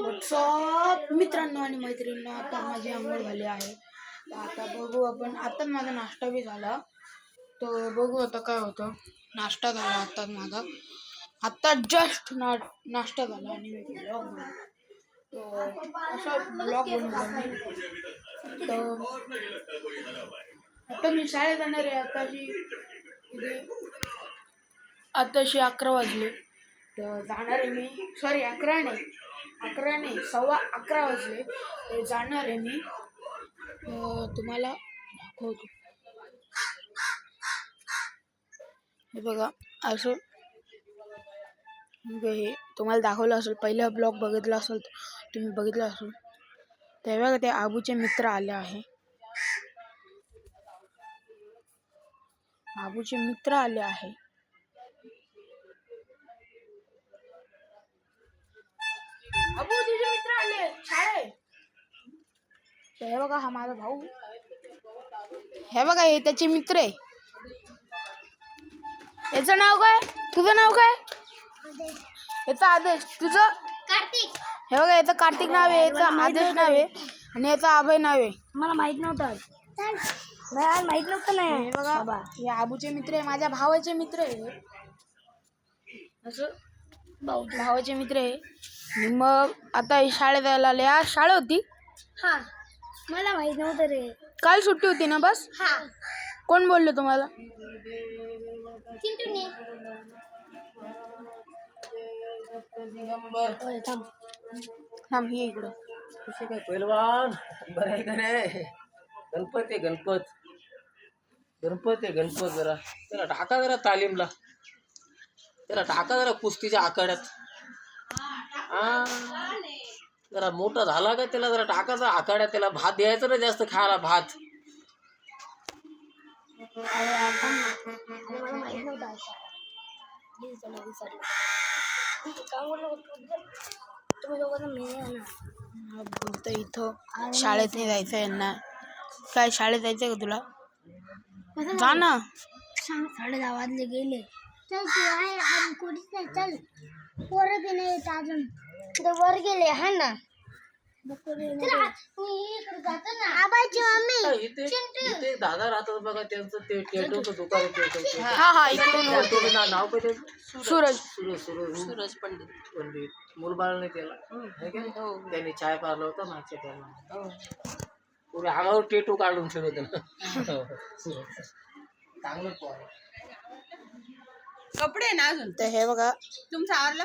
WhatsApp मित्रांनो आणि मैत्रिणींनो, आता माझी आंघोळ झाली आहे. आता बघू आपण. आता माझा नाश्ता बी झाला, तर बघू आता काय होतं. नाश्ता झाला आता माझा, आता जस्ट नाश्ता झाला आणि मी ब्लॉग बनवला. तो असा ब्लॉग बनवला मी. तर आता मी शाळेत जाणार आहे. आताशी 11 वाजले, तर जाणार आहे मी. सॉरी 11 नाही, 11:15 वाजले, तर जाणार आहे मी. तुम्हाला दाखवतो. हे बघा, असं हे तुम्हाला दाखवलं असेल, पहिला ब्लॉग बघितला असेल तुम्ही, बघितला असेल. तर बघा, ते आबूचे मित्र आले आहे. आबूचे मित्र आले आहे. अबू, तुझे मित्र आले शाळेत. हे बघा, हा माझा भाऊ. हे बघा, हे त्याचे मित्र आहे. याचं नाव काय? तुझं नाव काय? याचा आदेश. तुझं कार्तिक. हे बघा, याचं कार्तिक नाव आहे, याचं आदेश नाव आहे, आणि याचं अभय नाव आहे. मला माहित नव्हतं. माहित नव्हतं ना. हे बघा, हे आबूचे मित्र आहे, माझ्या भावाचे मित्र आहे. असं भावाचे मित्र आहे. आणि मग आता शाळेत जायला आले. आज शाळा होती. हा, मला माहित नव्हतं रे. काल सुट्टी होती ना? बस. हा, कोण बोलले तुम्हाला? चिंटूने. थांब, ये इकडं. कसे काय पहिलवान? बरं आहे का रे? गणपत आहे गणपत. जरा त्याला टाका, जरा तालीमला. त्याला टाका जरा कुस्तीच्या आखाड्यात. जरा मोठा झाला का त्याला जरा टाकायचा आखाड्यात. त्याला भात द्यायचं ना जास्त खायला, भात. मला माहित नव्हतं. तुम्ही दोघं बोलतो इथं शाळेत नाही जायचं यांना. काय शाळेत जायचं का तुला? जा ना. 10:30 वाजले गेले. चल तू आहे, कोणीच नाही. चल, पोरं बी नाही अजून. तिथं वर गेले. हा ना, इथे दादा राहतात बघा, त्यांचं ते टेटूचं दुकान आहे. हा, इकडून नाव काय ते? सूरज पंडित. मुलबाळ नाही त्याला, त्यांनी चाय पारला होता मागच्या टायमाला. पुढे अंगावर टेटू काढून फिरवत ना. चांगलं पोर. कपडे ना अजून. तर हे बघा, तुमचं आवरलं.